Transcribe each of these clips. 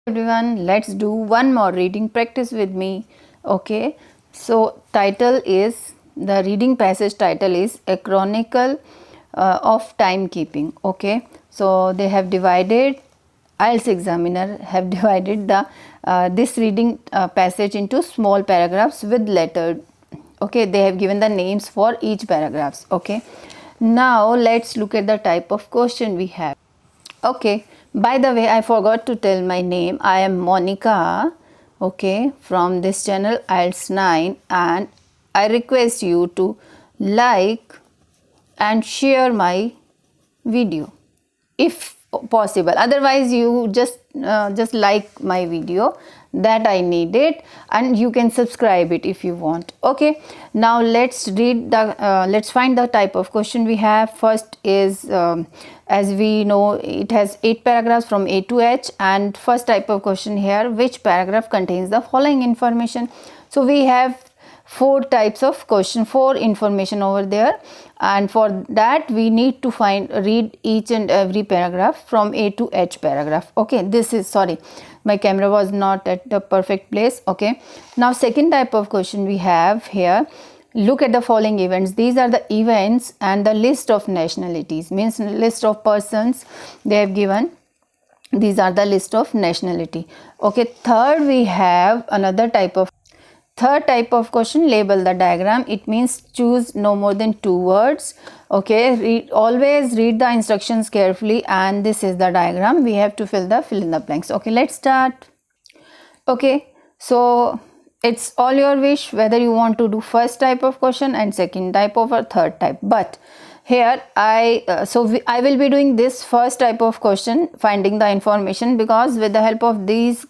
Everyone, let's do one more reading practice with me. Okay, so the reading passage title is A Chronicle of Timekeeping. Okay, so they have divided, Ielts examiner have divided the this reading passage into small paragraphs with lettered. Okay, they have given the names for each paragraphs. Okay, now let's look at the type of question we have. Okay, by the way, I forgot to tell my name. I am Monica, okay, from this channel IELTS 9, and I request you to like and share my video if possible. Otherwise, you just like my video, that I need it, and you can subscribe it if you want. Okay, now let's find the type of question we have. First is as we know, it has 8 paragraphs from A to H, and first type of question here, which paragraph contains the following information. So we have 4 types of question, 4 information over there, and for that we need to read each and every paragraph from A to H paragraph. Okay, this is, sorry, my camera was not at the perfect place. Okay, now second type of question we have here, look at the following events. These are the events and the list of nationalities, means list of persons they have given. These are the list of nationality. Okay, third we have another type of question, label the diagram. It means choose no more than 2 words. Okay, always read the instructions carefully, and this is the diagram. We have to fill in the blanks. Okay, let's start. Okay, so it's all your wish whether you want to do first type of question and second type of or third type, but here I will be doing this first type of question, finding the information, because with the help of these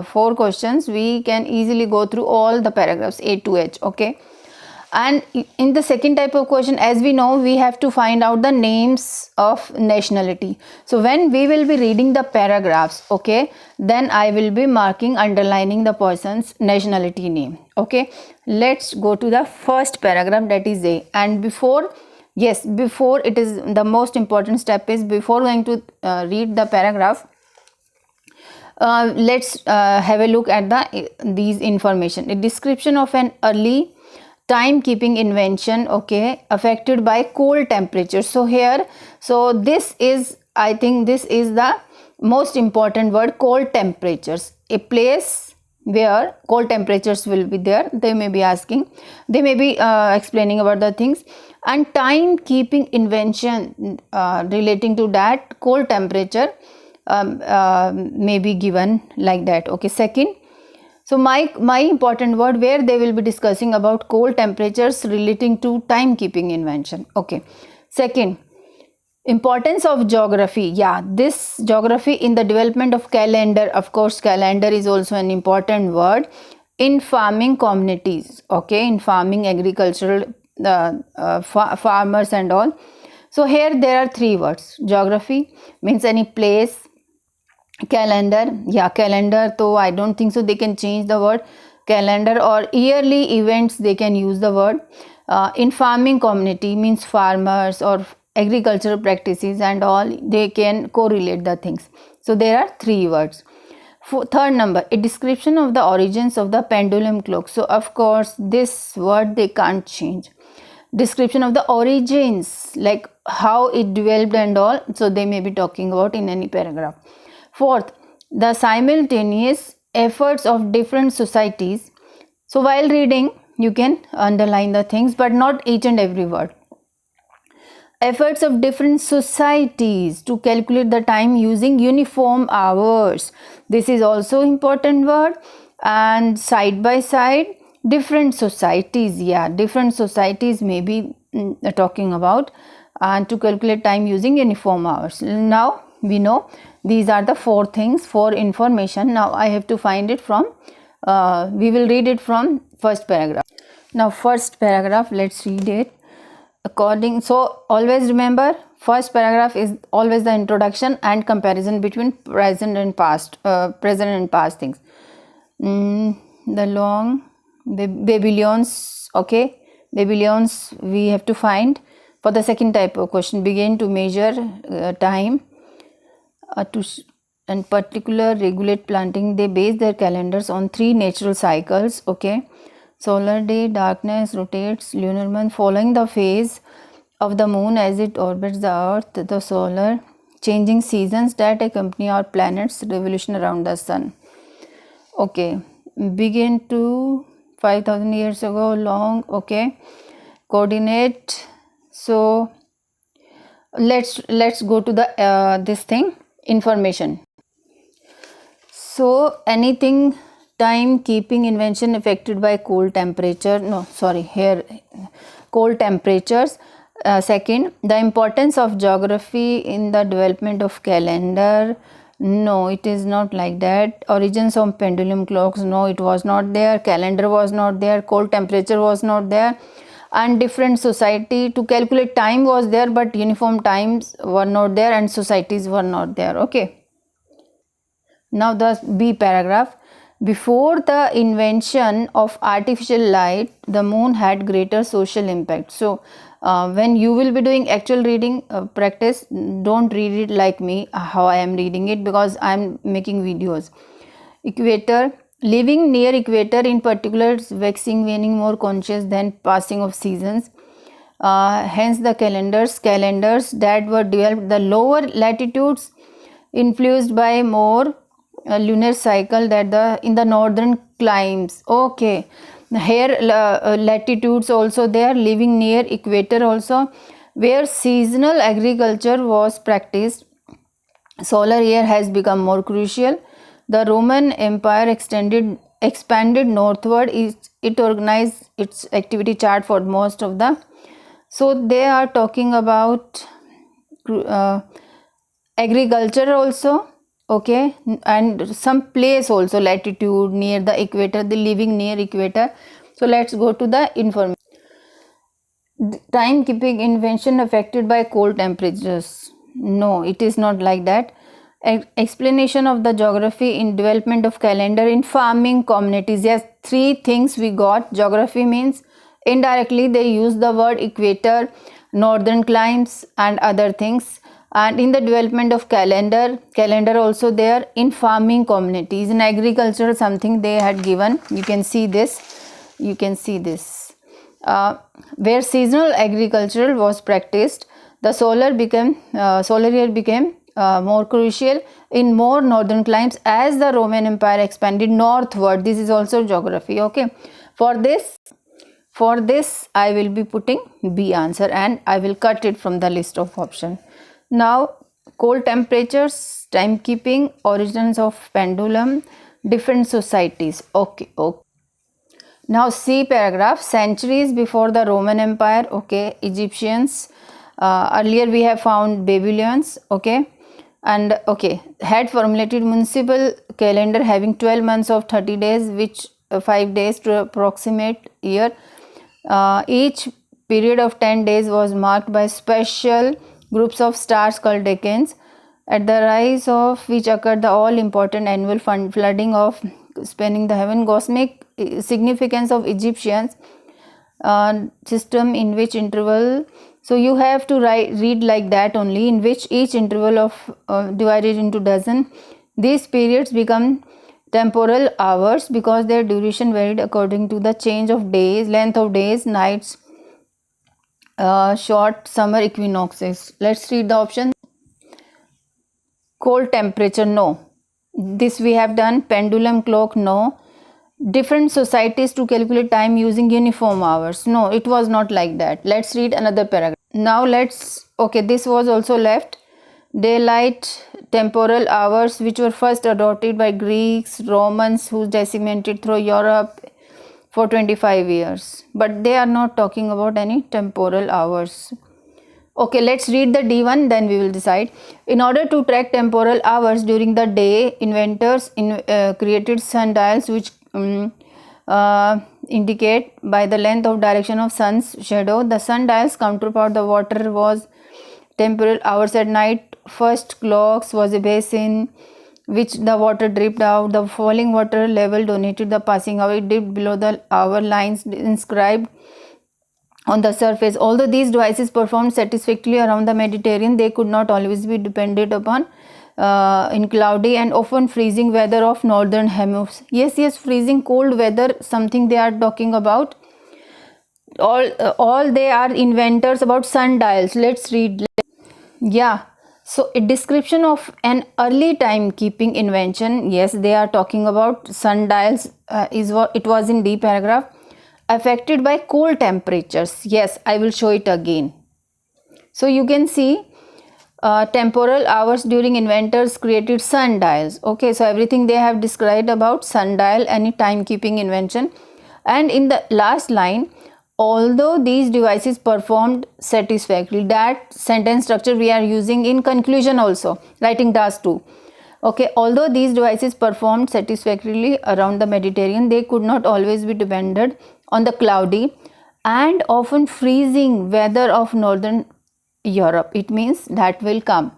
4 questions we can easily go through all the paragraphs A to H. Okay, and in the second type of question, as we know, we have to find out the names of nationality. So when we will be reading the paragraphs, okay, then I will be underlining the person's nationality name. Okay, let's go to the first paragraph, that is A. And before it is the most important step is, before going to read the paragraph, let's have a look at these information. A description of an early timekeeping invention, okay, affected by cold temperatures. So here, this is, I think this is the most important word, cold temperatures. A place where cold temperatures will be there. They may be asking, they may be explaining about the things, and timekeeping invention relating to that cold temperature may be given like that. Okay, second, so my important word, where they will be discussing about cold temperatures relating to timekeeping invention. Okay, second, importance of geography. Yeah, this geography in the development of calendar. Of course, calendar is also an important word in farming communities. Okay, in farming, agricultural farmers and all. So here there are 3 words. Geography means any place. Calendar, yeah, calendar, so I don't think so they can change the word calendar, or yearly events they can use the word. In farming community means farmers or agricultural practices and all, they can correlate the things. So there are 3 words. Third number, a description of the origins of the pendulum clock. So of course this word they can't change. Description of the origins, like how it developed and all, so they may be talking about in any paragraph. Fourth, the simultaneous efforts of different societies. So while reading, you can underline the things, but not each and every word. Efforts of different societies to calculate the time using uniform hours. This is also important word. And side by side, different societies. Yeah, different societies may be talking about, and to calculate time using uniform hours. Now we know these are the 4 things, 4 information. Now I have to find it from, we will read it from first paragraph. Now first paragraph, let's read it so always remember, first paragraph is always the introduction and comparison between present and past things. The Babylons, okay, Babylons we have to find. For the second type of question, begin to measure time to and particular regulate planting. They base their calendars on 3 natural cycles. Okay, solar day, darkness, rotates, lunar month, following the phase of the moon as it orbits the earth, the solar changing seasons that accompany our planet's revolution around the sun. Okay, begin to 5000 years ago long. Okay, coordinate. So let's go to the this thing, information. So anything timekeeping invention affected by cold temperature, no sorry, here cold temperatures. Second, the importance of geography in the development of calendar. No, it is not like that. Origins of pendulum clocks. No, it was not there. Calendar was not there. Cold temperature was not there. And different society to calculate time was there, but uniform times were not there and societies were not there. Okay. Now the B paragraph. Before the invention of artificial light, the moon had greater social impact. So when you will be doing actual reading practice, don't read it like me how I am reading it, because I am making videos. Equator, living near equator in particular is waxing waning more conscious than passing of seasons. Hence the calendars that were developed the lower latitudes influenced by more lunar cycle that the in the northern climes. Okay, here latitudes also there, living near equator also, where seasonal agriculture was practiced. Solar year has become more crucial. The Roman Empire expanded northward. It organized its activity chart for most of the. So they are talking about agriculture also. Okay, and some place also, latitude near the equator, the living near equator. So let's go to the information. Timekeeping invention affected by cold temperatures. No, it is not like that. Explanation of the geography in development of calendar in farming communities. Yes, 3 things we got. Geography means indirectly they use the word equator, northern climes and other things. And in the development of calendar also there, in farming communities, in agriculture something they had given. You can see this, where seasonal agriculture was practiced, the solar year became more crucial in more northern climes as the Roman Empire expanded northward. This is also geography. Okay, for this I will be putting B answer and I will cut it from the list of options. Now, cold temperatures, timekeeping, origins of pendulum, different societies. Okay. Now C paragraph, centuries before the Roman Empire. Okay, Egyptians. Earlier we have found Babylonians. Okay, and okay, had formulated municipal calendar having 12 months of 30 days, which 5 days to approximate year. Each period of 10 days was marked by special groups of stars called decans, at the rise of which occurred the all important annual flooding of spanning the heaven. Cosmic significance of Egyptians system in which interval, so you have to read like that only, in which each interval of divided into dozen. These periods become temporal hours because their duration varied according to the change of days, length of days, nights, short summer equinoxes. Let's read the option. Cold temperature, no. This we have done. Pendulum clock, no. Different societies to calculate time using uniform hours. No, it was not like that. Let's read another paragraph. Now this was also left. Daylight temporal hours, which were first adopted by Greeks, Romans, who decimated through Europe for 25 years. But they are not talking about any temporal hours. Okay, let's read the D1, then we will decide. In order to track temporal hours during the day, inventors created sundials which indicate by the length of direction of sun's shadow. The sundial's counterpart, the water, was temporal hours at night. First clocks was a basin which the water dripped out. The falling water level donated the passing hour. It dipped below the hour lines inscribed on the surface. Although these devices performed satisfactorily around the Mediterranean, they could not always be depended upon in cloudy and often freezing weather of northern hemisphere. Yes, freezing cold weather, something they are talking about. All they are inventors about sundials. Let's read. Yeah, so a description of an early timekeeping invention. Yes, they are talking about sundials. Is what it was in D paragraph. Affected by cold temperatures. Yes, I will show it again. So you can see temporal hours during inventors created sundials. Okay, so everything they have described about sundial, any timekeeping invention. And in the last line, although these devices performed satisfactorily, that sentence structure we are using in conclusion also, writing task 2. Okay, although these devices performed satisfactorily around the Mediterranean, they could not always be depended on the cloudy and often freezing weather of northern Europe. It means that will come.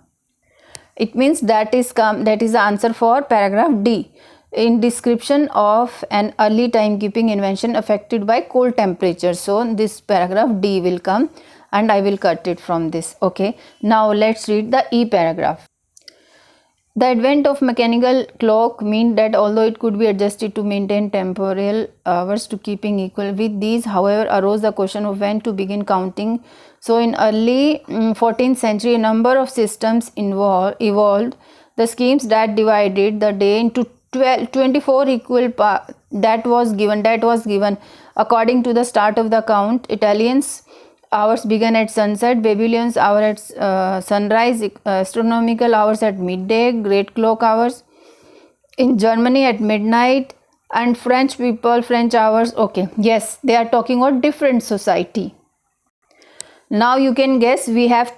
It means that is come. That is the answer for paragraph D. In description of an early timekeeping invention affected by cold temperatures. So this paragraph D will come and I will cut it from this. Okay. Now let's read the E paragraph. The advent of mechanical clock meant that although it could be adjusted to maintain temporal hours to keeping equal with these, however, arose the question of when to begin counting. So in early 14th century, a number of systems evolved. The schemes that divided the day into 24 equal parts that was given according to the start of the count. Italians hours began at sunset, Babylonians hour at sunrise, astronomical hours at midday, great clock hours in Germany at midnight, and French hours. Okay, yes, they are talking about different society. Now you can guess, we have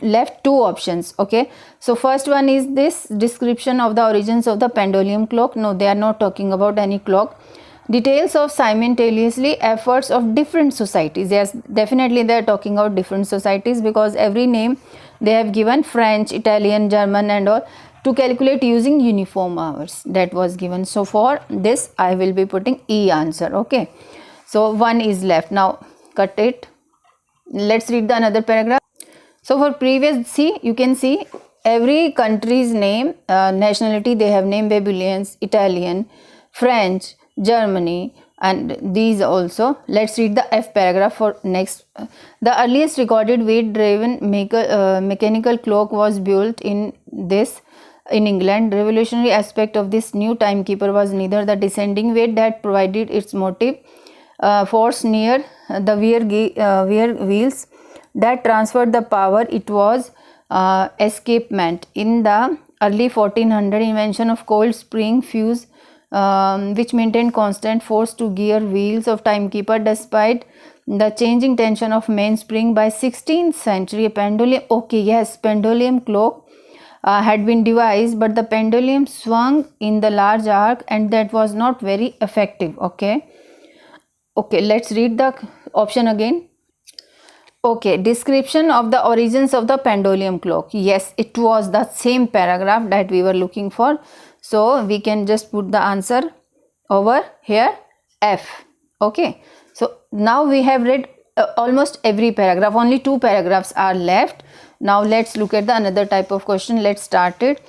left two options. Okay, so first one is this description of the origins of the pendulum clock. No, they are not talking about any clock. Details of simultaneously efforts of different societies. Yes, definitely they are talking about different societies, because every name they have given, French, Italian, German and all, to calculate using uniform hours, that was given. So for this I will be putting E answer. Okay, so one is left. Now cut it. Let's read the another paragraph. So for previous, see, you can see every country's name, nationality they have named: Babylonians, Italian, French, Germany, and these also. Let's read the F paragraph for next. The earliest recorded weight driven mechanical clock was built in England. Revolutionary aspect of this new timekeeper was neither the descending weight that provided its motive force near the wear wheels that transferred the power. It was escapement. In the early 1400 invention of cold spring fuse, which maintained constant force to gear wheels of timekeeper despite the changing tension of mainspring. By 16th century, a pendulum, okay, yes, pendulum clock had been devised, but the pendulum swung in the large arc and that was not very effective. Okay, let's read the option again. Okay, description of the origins of the pendulum clock. Yes, it was the same paragraph that we were looking for. So we can just put the answer over here, F. Okay, so now we have read almost every paragraph. Only two paragraphs are left. Now let's look at the another type of question. Let's start it.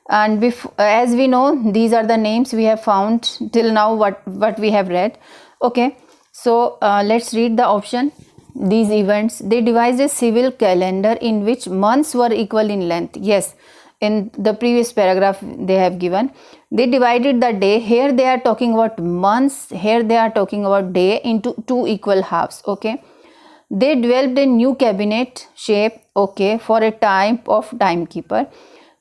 And as we know, these are the names we have found till now, what we have read. Okay, so let's read the option. These events, they devised a civil calendar in which months were equal in length. Yes, in the previous paragraph they have given, they divided the day. Here they are talking about months, here they are talking about day, into two equal halves. Okay, they developed a new cabinet shape, okay, for a type of timekeeper.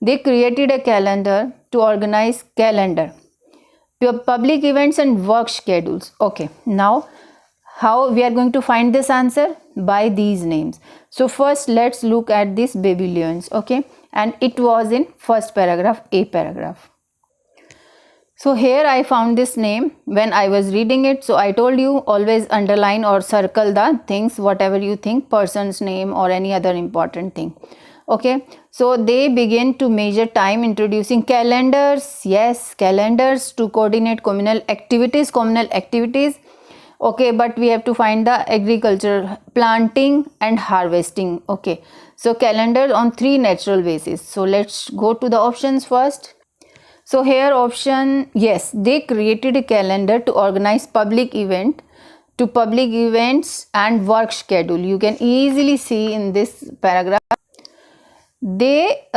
They created a calendar to organize public events and work schedules. Okay, now how we are going to find this answer? By these names. So first let's look at this Babylonians. Okay, and it was in first paragraph, A paragraph. So here I found this name when I was reading it. So I told you, always underline or circle the things, whatever you think, person's name or any other important thing. Okay, so they begin to measure time introducing calendars. Yes, calendars to coordinate communal activities. Okay, but we have to find the agriculture, planting and harvesting. Okay, So calendar on 3 natural bases. So let's go to the options first. So here option, yes, they created a calendar to organize public events and work schedule. You can easily see in this paragraph. They,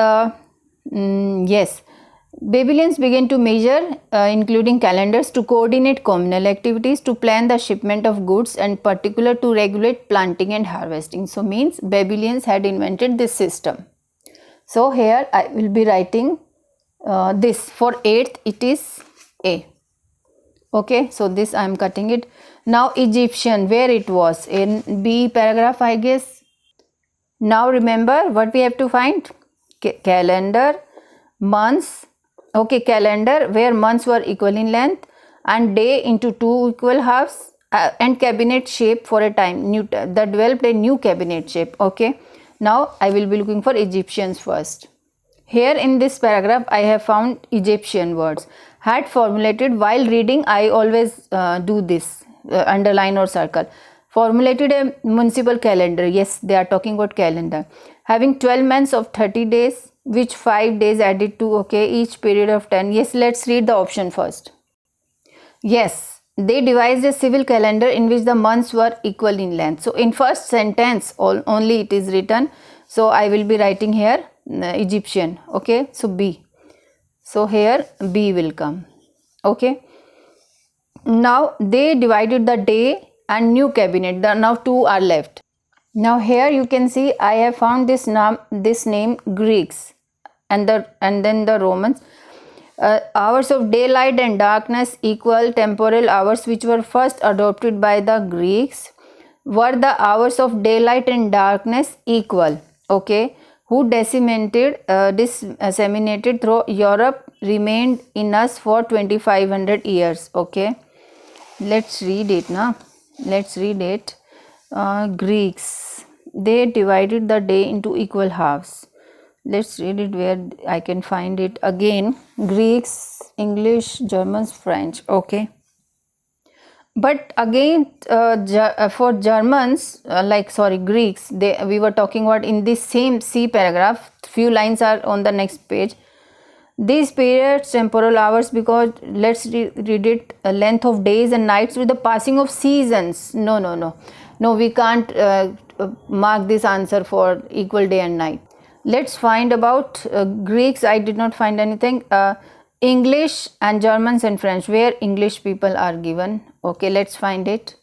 yes, Babylonians began to measure, including calendars, to coordinate communal activities, to plan the shipment of goods, and particular to regulate planting and harvesting. So means Babylonians had invented this system. So here I will be writing this. For 8th it is A. Okay, so this I am cutting it. Now Egyptian, where it was? In B paragraph, I guess. Now remember what we have to find? Calendar, months. Okay, calendar where months were equal in length and day into 2 equal halves, and cabinet shape for a time. That developed a new cabinet shape. Okay, now I will be looking for Egyptians first. Here in this paragraph I have found Egyptian words. Had formulated, while reading I always do this, underline or circle. Formulated a municipal calendar. Yes, they are talking about calendar. Having 12 months of 30 days, which 5 days added to, okay, each period of 10. Yes, let's read the option first. Yes, they devised a civil calendar in which the months were equal in length. So in first sentence only it is written. So I will be writing here Egyptian. Okay, so B. So here B will come. Okay. Now they divided the day and new cabinet. Now 2 are left. Now here you can see I have found this name Greeks and then the Romans. Hours of daylight and darkness equal temporal hours, which were first adopted by the Greeks. Were the hours of daylight and darkness equal? Okay, who disseminated through Europe, remained in us for 2500 years. Okay, let's read it now. Let's read it. Greeks, they divided the day into equal halves. Let's read it where I can find it again. Greeks, English, Germans, French. Okay, but again for Germans, Greeks, we were talking about in this same C paragraph. Few lines are on the next page. These periods, temporal hours, because let's read it, length of days and nights with the passing of seasons. No, we can't mark this answer for equal day and night. Let's find about Greeks. I did not find anything. English and Germans and French, where English people are given. Okay, let's find it.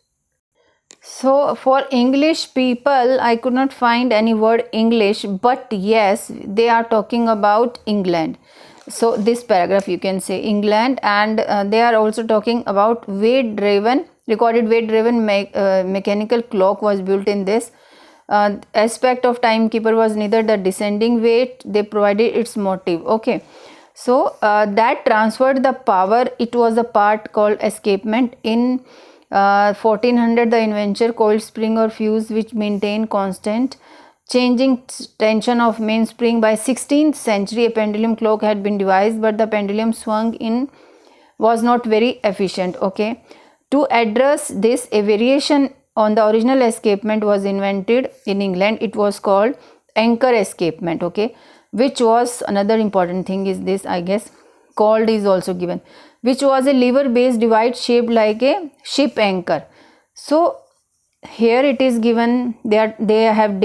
So for English people, I could not find any word English, but yes, they are talking about England. So this paragraph you can say England, and they are also talking about recorded weight-driven mechanical clock was built in this. Aspect of timekeeper was neither the descending weight, they provided its motive. Okay, so that transferred the power. It was a part called escapement. In 1400, the inventor coiled spring or fuse which maintain constant changing tension of mainspring. By 16th century, a pendulum clock had been devised, but the pendulum swung in was not very efficient. Okay, to address this, a variation on the original escapement was invented in England. It was called anchor escapement. Okay, which was another important thing is this, I guess, called is also given, which was a lever based device shaped like a ship anchor. So here it is given that they have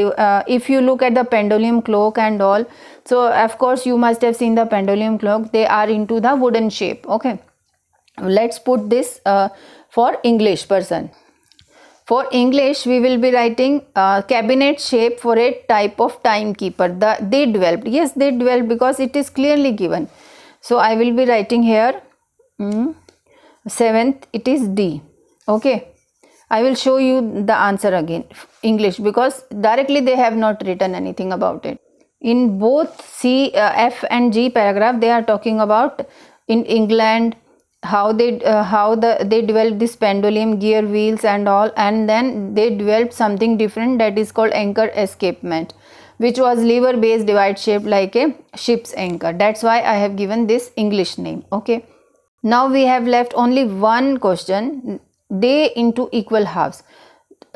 if you look at the pendulum clock and all, so of course you must have seen the pendulum clock, they are into the wooden shape. Okay, let's put this for English person. For English, we will be writing cabinet shape for a type of timekeeper. They developed. Yes, they developed because it is clearly given. So I will be writing here 7th, it is D. Okay, I will show you the answer again, English, because directly they have not written anything about it. In both C, F and G paragraph, they are talking about in England, how they developed this pendulum, gear, wheels and all, and then they developed something different that is called anchor escapement, which was lever based device shaped like a ship's anchor. That's why I have given this English name. Okay, now we have left only one question, day into equal halves.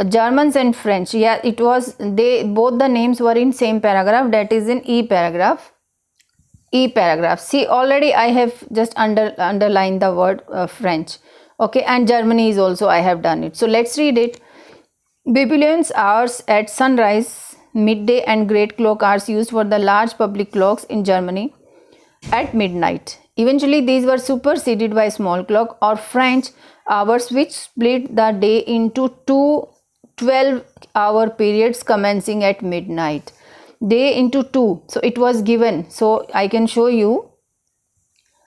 Germans and French. Yeah, it was, they both the names were in same paragraph, that is in E paragraph. E paragraph. See, already I have just underlined the word French. Okay, and Germany is also I have done it. So let's read it. Babylonian hours at sunrise, midday, and great clock hours used for the large public clocks in Germany at midnight. Eventually, these were superseded by small clock or French hours, which split the day into two 12-hour periods commencing at midnight. Day into two. So it was given. So I can show you.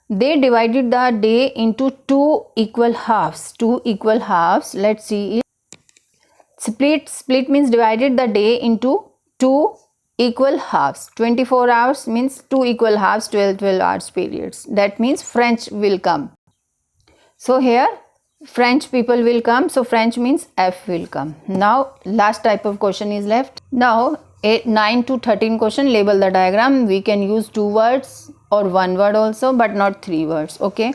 They divided the day into two equal halves. Two equal halves. Let's see it. Split means divided the day into two equal halves. 24 hours means two equal halves, 12 hours periods. That means French will come. So here French people will come. So French means F will come. Now last type of question is left. Now 9 to 13 question, label the diagram. We can use 2 words or 1 word also, but not 3 words. Okay.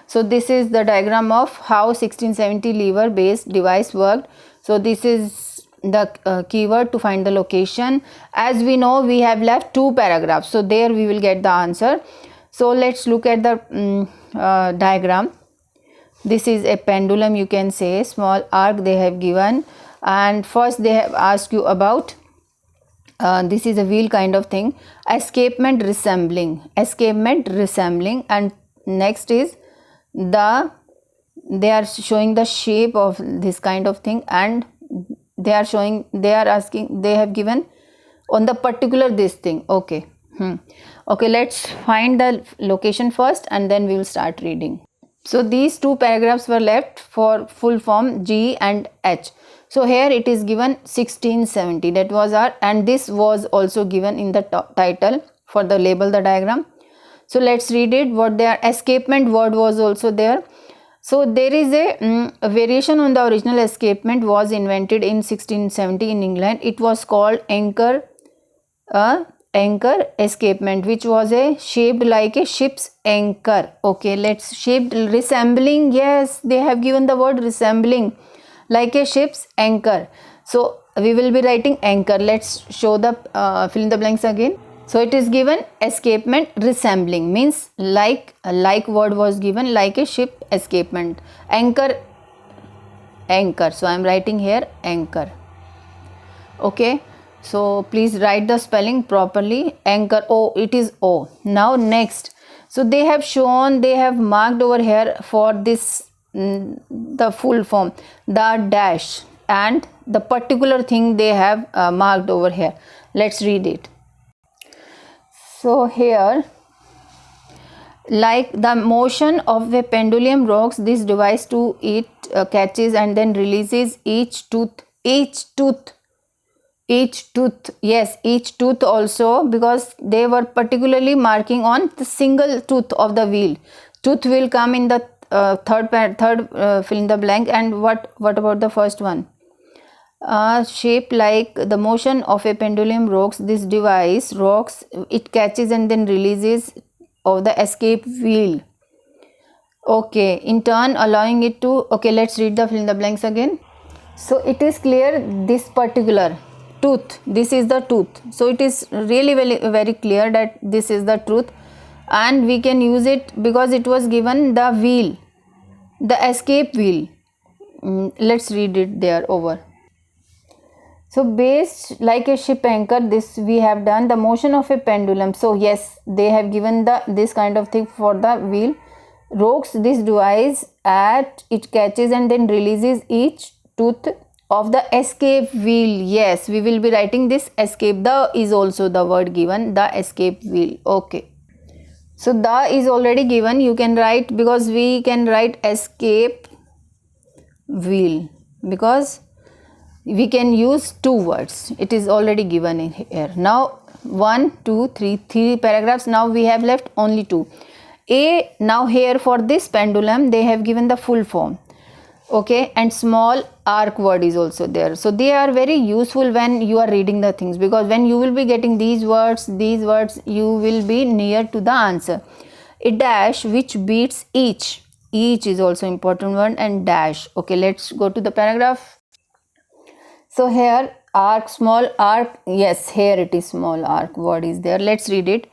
So this is the diagram of how 1670 lever based device worked. So this is the keyword to find the location. As we know, we have left 2 paragraphs. So there we will get the answer. So let's look at the diagram. This is a pendulum, you can say, small arc they have given, and first they have asked you about this is a wheel kind of thing, escapement resembling, and next is they are showing the shape of this kind of thing, and they have given on the particular this thing. Okay. Okay, let's find the location first and then we will start reading. So these 2 paragraphs were left for full form G and H. So here it is given 1670, that was our, and this was also given in the title for the label the diagram. So let's read it. What their escapement word was also there. So there is a variation on the original escapement was invented in 1670 in England. It was called anchor escapement, which was shaped like a ship's anchor. Okay, let's shaped resembling. Yes, they have given the word resembling like a ship's anchor. So we will be writing anchor. Let's show the fill in the blanks again. So it is given escapement resembling means like word was given like a ship escapement. Anchor. So I am writing here anchor. Okay. So please write the spelling properly. Anchor, O, it is O. Now next. So they have marked over here for this the full form, the dash, and the particular thing they have marked over here. Let's read it. So here, like the motion of a pendulum rocks this device to it catches and then releases each tooth, yes, each tooth also, because they were particularly marking on the single tooth of the wheel. Tooth will come in the third fill in the blank. And what about the first one? Shape like the motion of a pendulum rocks this device, it catches and then releases of the escape wheel. Okay, in turn allowing it to, okay, let's read the fill in the blanks again. So it is clear this particular tooth, this is the tooth. So it is really very clear that this is the truth, and we can use it because it was given the wheel, the escape wheel. Let's read it there over. So based like a ship anchor, this we have done the motion of a pendulum. So yes, they have given this kind of thing for the wheel. Rocks this device at it catches and then releases each tooth of the escape wheel. Yes, we will be writing this escape. The is also the word given, the escape wheel. Okay. So the is already given. You can write, because we can write escape wheel because we can use 2 words. It is already given in here. Now 1, 2, 3 paragraphs. Now we have left only 2. Now here for this pendulum they have given the full form. Okay, and small arc word is also there. So they are very useful when you are reading the things, because when you will be getting these words, you will be near to the answer. A dash which beats each is also important one, and dash. Okay, let's go to the paragraph. So here arc, small arc, yes, here it is small arc word is there. Let's read it.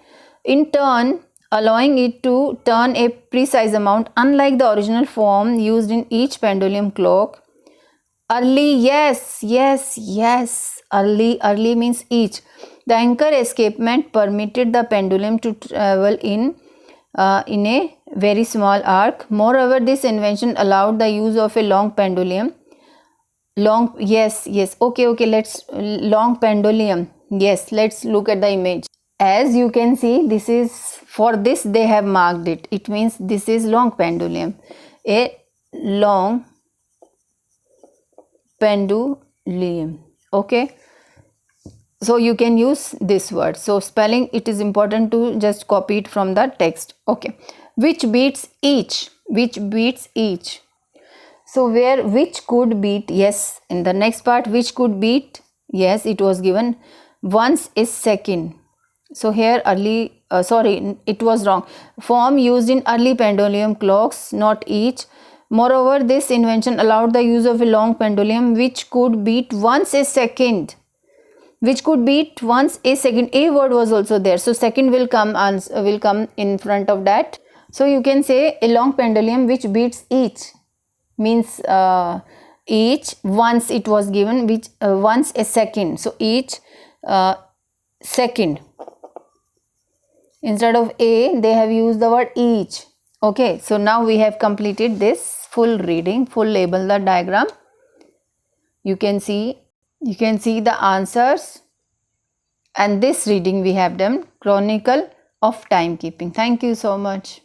In turn, allowing it to turn a precise amount, unlike the original form used in each pendulum clock. Early, yes. Early means each. The anchor escapement permitted the pendulum to travel in a very small arc. Moreover, this invention allowed the use of a long pendulum. Long, yes, okay, let's long pendulum. Yes, let's look at the image. As you can see, this is, for this they have marked it. It means this is long pendulum. A long pendulum. Okay, so you can use this word. So spelling, it is important to just copy it from the text. Okay, which beats each, so where which could beat, yes, in the next part, which could beat, yes, it was given once a second. So here early, sorry, it was wrong. Form used in early pendulum clocks, not each. Moreover, this invention allowed the use of a long pendulum which could beat once a second. Which could beat once a second. A word was also there. So second will come in front of that. So you can say a long pendulum which beats each, means each once it was given, which once a second. So each second. Instead of a, they have used the word each. Okay, so now we have completed this full reading, full label the diagram. You can see the answers, and this reading we have done, Chronicle of Timekeeping. Thank you so much.